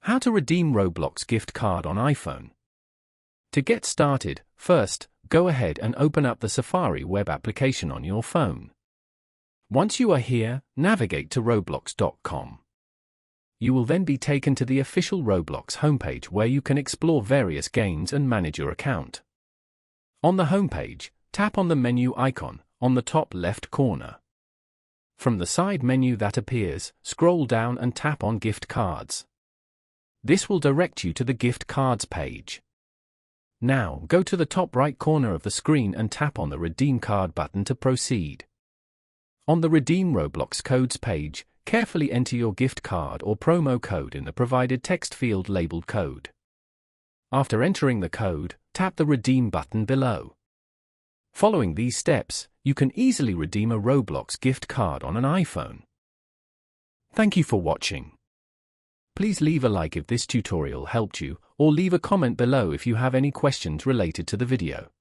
How to redeem Roblox gift card on iPhone. To get started, first, go ahead and open up the Safari web application on your phone. Once you are here, navigate to roblox.com. You will then be taken to the official Roblox homepage where you can explore various games and manage your account. On the homepage, tap on the menu icon on the top left corner. From the side menu that appears, scroll down and tap on Gift Cards. This will direct you to the Gift Cards page. Now, go to the top right corner of the screen and tap on the Redeem Card button to proceed. On the Redeem Roblox Codes page, carefully enter your gift card or promo code in the provided text field labeled Code. After entering the code, tap the Redeem button below. Following these steps, you can easily redeem a Roblox gift card on an iPhone. Thank you for watching. Please leave a like if this tutorial helped you, or leave a comment below if you have any questions related to the video.